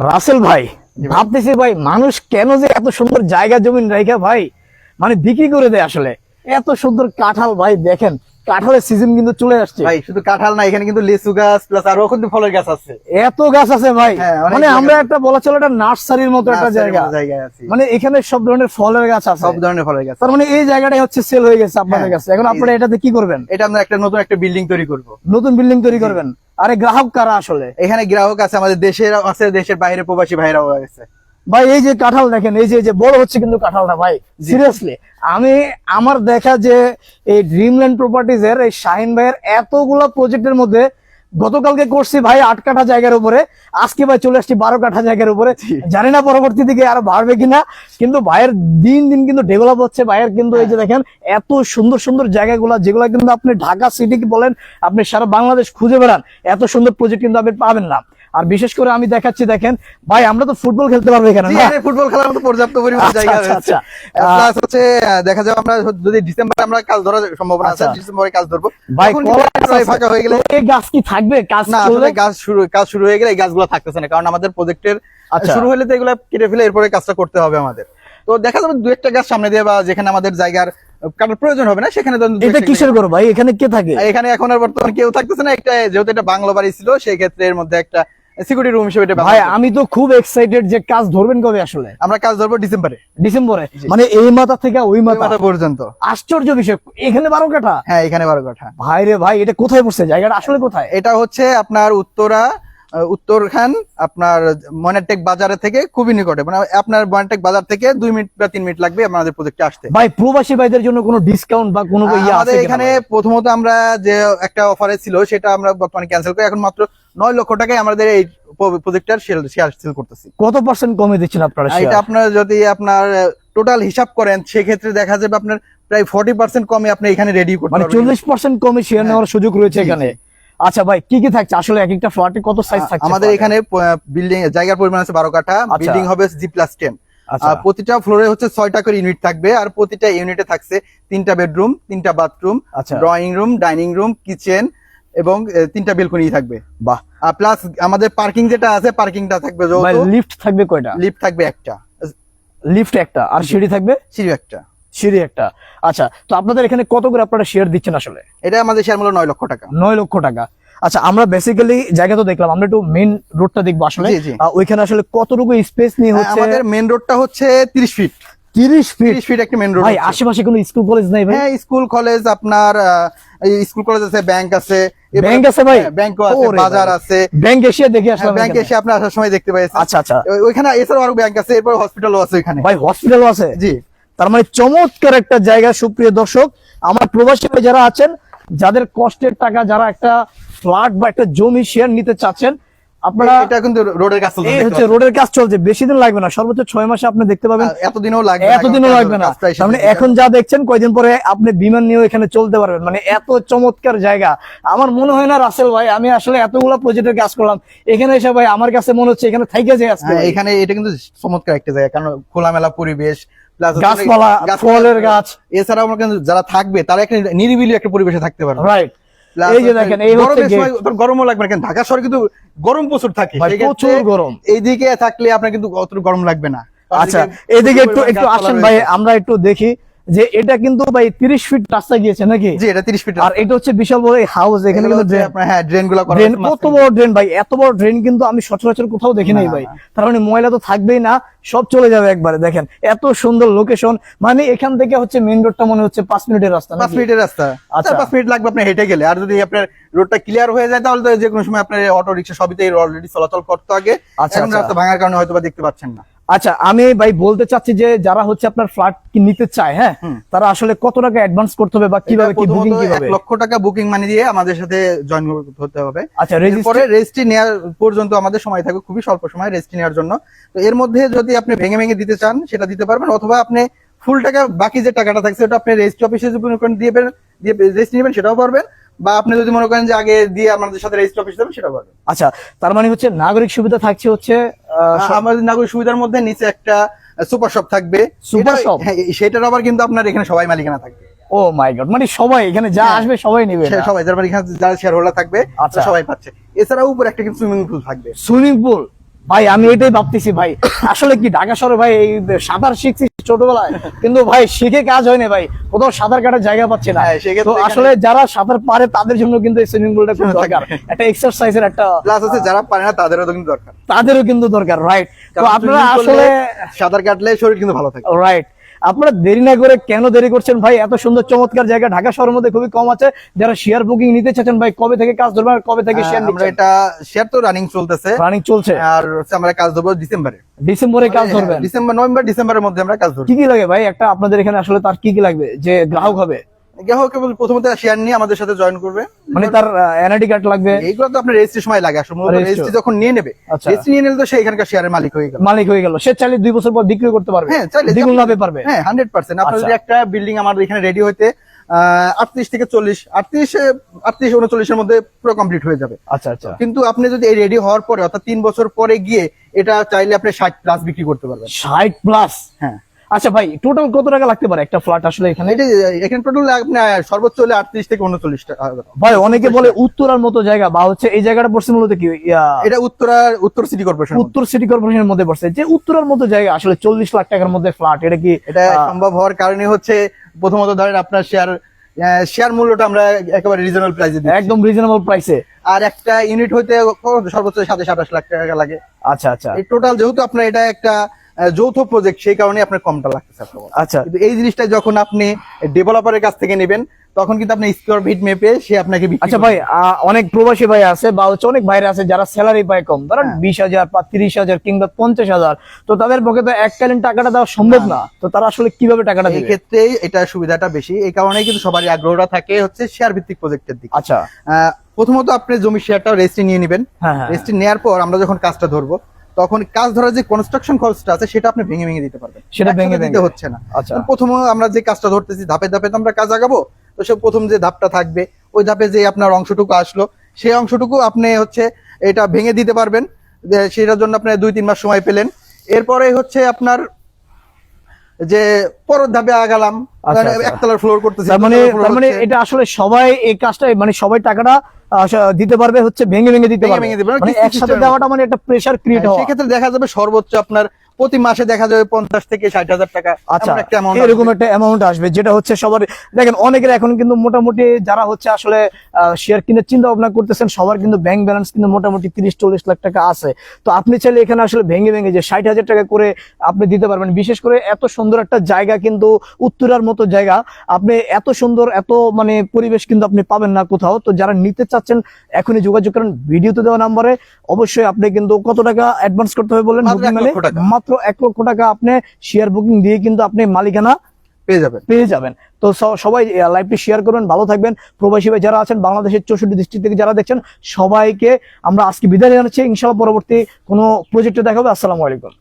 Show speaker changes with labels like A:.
A: রাসেল ভাই, ভাবতেছি ভাই মানুষ কেন যে এত সুন্দর জায়গা জমিন রেখে ভাই মানে বিক্রি করে দেয় আসলে। এত সুন্দর কাঁঠাল ভাই, দেখেন কাঁঠালের সিজন কিন্তু চলে আসছে
B: ভাই। শুধু কাঁঠাল না, এখানে কিন্তু লিচু গাছ প্লাস আরো কিন্তু ফলের গাছ আছে।
A: এত গাছ আছে ভাই,
B: হ্যাঁ, অনেক
A: মানে আমরা
B: জায়গা।
A: একটা বলা চলে একটা নার্সারির মতো একটা জায়গা,
B: জায়গায় আছে,
A: মানে এখানে সব ধরনের ফলের গাছ আছে,
B: সব ধরনের ফলের গাছ।
A: তার মানে এই জায়গাটাই হচ্ছে সেল হয়ে গেছে আপনাদের
B: হ্যাঁ,
A: কাছে। এখন আপনারা এটাতে কি করবেন?
B: এটা আমরা একটা নতুন একটা বিল্ডিং তৈরি করব।
A: নতুন বিল্ডিং তৈরি করবেন? আরে গ্রাহক কারা আসলে?
B: এখানে গ্রাহক আছে, আমাদের দেশের আছে, দেশের বাইরে প্রবাসী ভাইরাও আছে।
A: ভাই এই যে কাঁঠাল দেখেন, এই যে বড় হচ্ছে কিন্তু কাঁঠালটা ভাই, সিরিয়াসলি আমি আমার দেখা যে এই ড্রিমল্যান্ড প্রপার্টিজ এর এই শাহিন ভাইয়ের এতগুলা প্রজেক্টের মধ্যে গতকালকে করছি ভাই 8 কাঠা জায়গার উপরে, আজকে ভাই চলে আসছি 12 কাঠা জায়গার উপরে। জানি না পরবর্তী দিকে আরো বাড়বে কিনা, কিন্তু ভাইয়ের দিন দিন কিন্তু ডেভেলপ হচ্ছে ভাইয়ের। কিন্তু এই যে দেখেন এত সুন্দর সুন্দর জায়গাগুলা, যেগুলা কিন্তু আপনি ঢাকা সিটি বলেন, আপনি সারা বাংলাদেশ খুঁজে বেড়ান, এত সুন্দর প্রজেক্ট কিন্তু আপনি পাবেন না। আর বিশেষ করে আমি দেখাচ্ছি, দেখেন ভাই আমরা তো ফুটবল খেলতে পারবো এখানে না?
B: ফুটবল খেলার মতো পর্যাপ্ত পরিমাণ জায়গা রয়েছে। প্লাস হচ্ছে দেখা যাবে আমরা যদি ডিসেম্বরে আমরা কাজ ধরার সম্ভাবনা আছে, ডিসেম্বরে কাজ ধরবো
A: ভাই।
B: ফাঁকা হয়ে গেলে
A: এই গাছ কি থাকবে? কাজ
B: শুরু হয়ে গেলে এই গাছগুলো থাকতেছে না, কারণ আমাদের প্রজেক্টের শুরু হলে তো এগুলো কেটে ফেলে এরপরে কাজটা করতে হবে আমাদের। তো দেখা যাবে 2-1টা গাছ সামনে দিয়ে, বা যেখানে আমাদের জায়গার কাটার প্রয়োজন হবে না সেখানে।
A: এটা কিসের করো ভাই? এখানে কে থাকে?
B: এখানে এখন আর বর্তমানে কেউ থাকতেছে না, একটা যেহেতু এটা বাংলো বাড়ি ছিল সেই ক্ষেত্রে এর মধ্যে একটা সিকিউরিটি রুম হিসেবে।
A: ভাই আমি তো খুব এক্সাইটেড যে কাজ ধরবেন কবে আসলে?
B: আমরা কাজ ধরবো ডিসেম্বরে।
A: ডিসেম্বরে? মানে এই মাথা থেকে ওই মাথা
B: পর্যন্ত।
A: আশ্চর্য বিষয়, এখানে 12 কাঠা?
B: হ্যাঁ, এখানে 12 কাঠা।
A: ভাই রে ভাই, এটা কোথায় পড়ছে? জায়গাটা আসলে কোথায়?
B: এটা হচ্ছে আপনার উত্তরখান, আপনার ময়নাটেক বাজারের থেকে খুবই নিকটে, মানে আপনার ময়নাটেক বাজার থেকে 2 মিনিট বা 3 মিনিট লাগবে আমাদের প্রজেক্টে আসতে।
A: ভাই প্রবাসী ভাইদের জন্য কোনো ডিসকাউন্ট বা কোনো
B: আমাদের এখানে প্রথমত আমরা যে একটা অফারে ছিল সেটা আমরা বর্তমানে ক্যান্সেল করে এখন মাত্র 9 লক্ষ টাকায় আমাদের এই প্রজেক্টটার শেয়ার সেল করতেছি।
A: কত পার্সেন্ট কমে দিচ্ছেন আপনারা?
B: এটা আপনার যদি আপনার টোটাল হিসাব করেন সেক্ষেত্রে দেখা যাবে আপনার প্রায় 40% কমে আপনি এখানে রেডি করতে পারবেন।
A: 40% কমে শেয়ার নেওয়ার সুযোগ রয়েছে এখানে। আচ্ছা ভাই, কি কি থাকছে আসলে? এক একটা ফ্ল্যাটে কত সাইজ থাকছে?
B: আমাদের এখানে বিল্ডিং জায়গার পরিমাণ আছে 12 কাঠা, বিল্ডিং হবে G+10। প্রতিটা ফ্লোরে হচ্ছে 6টা করে ইউনিট থাকবে, আর প্রতিটা ইউনিটে থাকছে 3টা বেডরুম, 3টা bathroom, drawing room, dining room, kitchen এবং 3টা বেলকনি থাকবে।
A: বাহ।
B: প্লাস আমাদের পার্কিং যেটা আছে, পার্কিংটা থাকবে।
A: লিফট থাকবে কয়টা?
B: লিফট থাকবে একটা।
A: লিফট একটা, আর সিঁড়ি থাকবে?
B: সিঁড়ি একটা।
A: সিঁড়ি একটা। আচ্ছা, তো আপনাদের এখানে কত করে আপনারা শেয়ার দিচ্ছেন আসলে?
B: এটা আমাদের শেয়ার মূল্য 9 লক্ষ টাকা।
A: 9 লক্ষ টাকা। আচ্ছা, আমরা বেসিক্যালি জায়গা তো দেখলাম, আমরা একটু মেইন রোডটা দেখবো আসলে। ওইখানে আসলে কতটুকু স্পেস নিয়ে হচ্ছে?
B: আমাদের মেইন রোডটা হচ্ছে 30 ফিট।
A: 30 ফিট
B: একটা মেইন রোড।
A: ভাই আশেপাশে কোনো স্কুল কলেজ নাই ভাই?
B: হ্যাঁ, স্কুল কলেজ আপনার স্কুল কলেজ আছে, ব্যাংক আছে।
A: ব্যাংক আছে ভাই?
B: ব্যাংকও আছে, বাজার আছে।
A: ব্যাংক এসে দেখে আসলাম।
B: ব্যাংক এসে আপনি আসার সময় দেখতে পাইছেন।
A: আচ্ছা আচ্ছা।
B: ওইখানে এছাড়াও আরো ব্যাংক আছে, এরপর হসপিটালও আছে ওইখানে।
A: ভাই হসপিটালও আছে?
B: জি।
A: তার মানে চমৎকার একটা জায়গা। সুপ্রিয় দর্শক, আমার প্রবাসী ভাই যারা আছেন, যাদের কষ্টের টাকা, যারা একটা ফ্ল্যাট বা একটা জমি শেয়ার নিতে চাচ্ছেন, আপনারা
B: এটা কিন্তু রোডের কাজ চলছে।
A: এই হচ্ছে রোডের কাজ চলছে, বেশি দিন লাগবে না, সর্বোচ্চ 6 মাসে আপনি দেখতে পাবেন।
B: এতদিনও লাগবে
A: না। তার মানে এখন যা দেখছেন কয়দিন পরে আপনি বিমান নিয়েও এখানে চলতে পারবেন। মানে এত চমৎকার জায়গা। আমার মনে হয় না রাসেল ভাই, আমি আসলে এতগুলো প্রজেক্টের কাজ করলাম, এখানে এসে ভাই আমার কাছে মনে হচ্ছে এখানে থাইকে যায় আজকে।
B: এখানে এটা কিন্তু চমৎকার একটা জায়গা, কারণ খোলামেলা পরিবেশ,
A: গাছপালা, ফলের গাছ।
B: এছাড়াও আমরা কিন্তু যারা থাকবে তারা একটা নিরিবিলি একটা পরিবেশে থাকতে পারবে।
A: রাইট। এই যে দেখেন, এই হচ্ছে
B: গরমও লাগবে না, ঢাকা শহরে কিন্তু গরম প্রচুর থাকে,
A: প্রচুর গরম।
B: এইদিকে থাকলে আপনার কিন্তু অত গরম লাগবে না।
A: আচ্ছা, এইদিকে একটু আসেন ভাই, আমরা একটু দেখি যে এটা কিন্তু ভাই 30 ফিট রাস্তা গিয়েছে নাকি?
B: জি, এটা 30 ফিট।
A: আর এটা হচ্ছে বিশাল বড় হাউস, এখানে কিন্তু
B: ড্রেনগুলো করা আছে।
A: কত বড় ড্রেন ভাই! এত বড় ড্রেন কিন্তু আমি সচরাচর কোথাও দেখি নাই ভাই। তার মানে ময়লা তো থাকবেই না, সব চলে যাবে একবারে। দেখেন এত সুন্দর লোকেশন, মানে এখান থেকে হচ্ছে মেইন রোডটা মনে হচ্ছে 5 মিনিটের রাস্তা।
B: 5 মিনিটের রাস্তা। আচ্ছা, 5 মিনিট লাগবে আপনি হেঁটে গেলে। আর যদি আপনার রোডটা ক্লিয়ার হয়ে যায় তাহলে তো যে কোনো সময় আপনার অটো রিকশা সবইতে অলরেডি চলাচল করতে আগে। এখন রাস্তা ভাঙার কারণে হয়তো বা দেখতে পাচ্ছেন না।
A: আচ্ছা, আমি ভাই বলতে চাচ্ছি যে যারা হচ্ছে আপনার ফ্ল্যাট নিতে চায়, হ্যাঁ, তারা আসলে কত টাকা অ্যাডভান্স করতে হবে বা কিভাবে কি বুকিং কিভাবে?
B: 1 লক্ষ টাকা বুকিং মানি দিয়ে আমাদের সাথে জয়েন হতে হবে।
A: আচ্ছা,
B: এরপরে রেজিস্ট্রি নেওয়ার পর্যন্ত আমাদের সময় থাকবে, খুবই স্বল্প সময় রেজিস্ট্রি নেওয়ার জন্য। তো এর মধ্যে যদি আপনি ভেঙে ভেঙে দিতে চান সেটা দিতে পারবেন, অথবা আপনি ফুল টাকা বাকি যে টাকাটা থাকছে ওটা আপনি রেজিস্ট্রি অফিসে দিয়ে রেজিস্ট্রি নেবেন, সেটাও পারবেন। বা আপনি যদি মনে করেন যে আগে দিয়ে আমাদের সাথে রেজিস্ট্রি অফিস যাবেন, সেটাও পারবেন।
A: আচ্ছা, তার মানে হচ্ছে নাগরিক সুবিধা থাকছে হচ্ছে
B: আমাদের নাগরিক সুবিধার মধ্যে নিচে একটা সুপার শপ থাকবে।
A: Super shop?
B: সেটার আবার কিন্তু আপনার এখানে সবাই মালিকানা থাকবে।
A: ও মাই গড, মানে সবাই এখানে যা আসবে সবাই নেবে?
B: সবাই, যারা এখানে যারা শেয়ার হোল্ডার থাকবে সবাই পাচ্ছে। এছাড়াও উপরে একটা কিন্তু সুইমিং পুল থাকবে।
A: Swimming pool? ভাই আমি এটাই ভাবতেছি ভাই, আসলে কি ঢাকা শহরে ভাই এই সাঁতার শিখছি ছোটবেলায়, কিন্তু ভাই শিখে কাজ হয় না ভাই, কোথাও সাঁতার কাটার জায়গা পাচ্ছি না।
B: হ্যাঁ, সেক্ষেত্রে
A: তো
B: এখানে-
A: আসলে যারা সাঁতার পারে তাদের জন্য কিন্তু এই সুইমিং পুলটা খুব দরকার, একটা এক্সারসাইজের একটা,
B: প্লাস হচ্ছে যারা পারে না তাদেরও তো কিন্তু দরকার।
A: তাদেরও কিন্তু দরকার, রাইট। তো
B: কারণ
A: আপনারা
B: swimming করলে
A: আসলে
B: সাঁতার কাটলে শরীর কিন্তু ভালো থাকে।
A: রাইট, আপনারা দেরি না করে কেন দেরি করছেন ভাই? এত সুন্দর চমৎকার জায়গা ঢাকা শহরের মধ্যে খুবই কম আছে। যারা শেয়ার বুকিং নিতে চাচ্ছেন ভাই, কবে থেকে কাজ ধরবেন আর কবে থেকে শেয়ার
B: আমরা
A: নিচ্ছেন?
B: এটা শেয়ার তো রানিং চলতেছে,
A: রানিং চলছে,
B: আর হচ্ছে আমরা কাজ ধরবো ডিসেম্বরে।
A: ডিসেম্বরে কাজ ধরবেন।
B: নভেম্বর ডিসেম্বরের মধ্যে আমরা কাজ ধরবো।
A: কি কি লাগে ভাই একটা আপনাদের এখানে আসলে তার কি কি লাগবে যে গ্রাহক হবে?
B: গ্রাহক কেবল প্রথমত শেয়ার নিয়ে আমাদের সাথে জয়েন করবে,
A: মানে তার এনআইডি কার্ড লাগবে,
B: এইগুলো তো আপনার রেজিস্ট্রি সময় লাগে। আসলে
A: Registry।
B: রেজিস্ট্রি যখন নিয়ে নেবে,
A: আচ্ছা।
B: রেজিস্ট্রি নিয়ে নিলে তো সে এখানকার শেয়ারের মালিক হয়ে গেল।
A: মালিক হয়ে গেল, সে চাইলে 2 বছর পর বিক্রি করতে পারবে,
B: হ্যাঁ, চাইলে
A: দ্বিগুণ লাভে পারবে।
B: হ্যাঁ, 100%। আপনার
A: আচ্ছা।
B: যদি একটা বিল্ডিং আমাদের এখানে রেডি হইতে 38 থেকে 40, 38 39 এর মধ্যে পুরো কমপ্লিট হয়ে যাবে।
A: আচ্ছা আচ্ছা,
B: কিন্তু আপনি যদি এই রেডি হওয়ার পরে অর্থাৎ 3 বছর পরে গিয়ে এটা চাইলে আপনি 60 প্লাস বিক্রি করতে পারবেন।
A: 60 প্লাস।
B: হ্যাঁ,
A: আচ্ছা ভাই, টোটাল কত টাকা লাগতে পারে একটা ফ্ল্যাট আসলে এখানে?
B: এটা এখানে টোটাল আপনি সর্বোচ্চ হলে 38 থেকে 39 টাকা।
A: ভাই অনেকে বলে উত্তরার মতো জায়গা, বা হচ্ছে এই জায়গাটা পড়ছে মূলত কি
B: এটা উত্তর সিটি কর্পোরেশন।
A: উত্তর সিটি কর্পোরেশনের মধ্যে পড়ছে, যে উত্তরার মতো জায়গা আসলে 40 লাখ টাকার মধ্যে ফ্ল্যাট, এটা কি
B: এটা সম্ভব হওয়ার কারণে হচ্ছে প্রথমত ধরেন আপনার শেয়ার মূল্যটা আমরা একেবারে রিজনেবল প্রাইসে দিই,
A: একদম রিজনেবল প্রাইসে?
B: আর একটা ইউনিট হইতে সর্বোচ্চ 27-28 লাখ টাকা লাগে।
A: আচ্ছা আচ্ছা
B: এই টোটাল যেহেতু আপনার এটা একটা যৌথ প্রজেক্ট, সেই কারণে আপনার কমটা লাগতেছে আপনার।
A: আচ্ছা
B: কিন্তু এই জিনিসটা যখন আপনি ডেভেলপারের কাছ থেকে নেবেন, তখন কিন্তু আপনি স্কোয়ার ফিট মেপে সে আপনাকে বিক্রি
A: আচ্ছা
B: করবে।
A: ভাই, অনেক প্রবাসী ভাই আছে বা হচ্ছে অনেক ভাইরা আছে যারা স্যালারি পায় কম, ধরেন 20,000 বা 30,000 কিংবা 50,000, তো তাদের পক্ষে তো এককালীন টাকাটা দেওয়া সম্ভব না, তো তারা আসলে কিভাবে টাকাটা
B: এই
A: দিবে?
B: ক্ষেত্রে এটা সুবিধাটা বেশি, এই কারণেই কিন্তু সবারই আগ্রহটা থাকে হচ্ছে শেয়ার ভিত্তিক প্রজেক্টের দিকে।
A: আচ্ছা,
B: প্রথমত আপনি জমি শেয়ারটা রেজিস্ট্রি নিয়ে নেবেন।
A: হ্যাঁ হ্যাঁ,
B: রেজিস্ট্রি নেওয়ার পর আমরা যখন কাজটা ধরবো, তখন কাজ ধরার যে কনস্ট্রাকশন খরচটা আছে সেটা আপনি ভেঙে ভেঙে দিতে পারবেন,
A: সেটা ভেঙে
B: একসাথে দিতে
A: ভেঙে।
B: হচ্ছে না।
A: আচ্ছা,
B: প্রথমে আমরা যে কাজটা ধরতেছি ধাপে ধাপে তো আমরা কাজ আগাবো, তো সে প্রথম যে ধাপটা থাকবে ওই ধাপে যে আপনার অংশটুকু আসলো, সেই অংশটুকু আপনি হচ্ছে এটা ভেঙে দিতে পারবেন। সেটার জন্য আপনি 2-3 মাস সময় পেলেন। এরপরে হচ্ছে আপনার যে পরের ধাপে আগালাম,
A: আচ্ছা, আচ্ছা।
B: একতলার ফ্লোর করতেছি,
A: তার মানে
B: দোতলার floor
A: তার মানে
B: হচ্ছে।
A: এটা আসলে সবাই এই কাজটা মানে সবাই টাকাটা দিতে পারবে হচ্ছে ভেঙে ভেঙে দিতে
B: ভেঙে
A: পারবে,
B: ভেঙে দিবে,
A: মানে
B: কিস্তি
A: একসাথে
B: system এর
A: দেওয়াটা মানে একটা প্রেসার ক্রিয়েট
B: হ্যাঁ,
A: হয়।
B: সেক্ষেত্রে দেখা যাবে সর্বোচ্চ আপনার প্রতি মাসে দেখা যাবে 50 থেকে 60,000 টাকা,
A: আচ্ছা,
B: এমন একটা amount
A: এরকম
B: আসবে।
A: একটা অ্যামাউন্ট আসবে, যেটা হচ্ছে সবার, দেখেন অনেকের এখন কিন্তু মোটামুটি যারা হচ্ছে আসলে শেয়ার কিনে চিন্তা ভাবনা করতেছেন, সবার কিন্তু ব্যাংক ব্যালেন্স কিন্তু মোটামুটি 30-40 লাখ টাকা আছে। তো আপনি চাইলে এখানে আসলে ভেঙে ভেঙে যে 60,000 টাকা করে আপনি দিতে পারবেন। বিশেষ করে এত সুন্দর একটা জায়গা, কিন্তু উত্তরার মতো জায়গা, আপনি এত সুন্দর এত মানে পরিবেশ কিন্তু আপনি পাবেন না কোথাও। তো যারা নিতে চাচ্ছেন এখনই যোগাযোগ করেন ভিডিওতে দেওয়া নাম্বারে। অবশ্যই আপনি কিন্তু কত টাকা অ্যাডভান্স করতে হবে বললেন?
B: মাত্র
A: বুকিং
B: 1
A: মানে
B: লক্ষ টাকা।
A: মাত্র 1 লক্ষ টাকা আপনি শেয়ার বুকিং দিয়ে কিন্তু আপনি মালিকানা
B: পেয়ে যাবেন।
A: পেয়ে যাবেন। তো সবাই লাইভটি শেয়ার করবেন, ভালো থাকবেন। প্রবাসী ভাই যারা আছেন বাংলাদেশের 64 ডিস্ট্রিক্ট থেকে যারা দেখছেন, সবাইকে আমরা আজকে বিদায় জানাচ্ছি। ইনশাআল্লাহ পরবর্তী কোনো প্রজেক্টে দেখা হবে। আসসালামু আলাইকুম।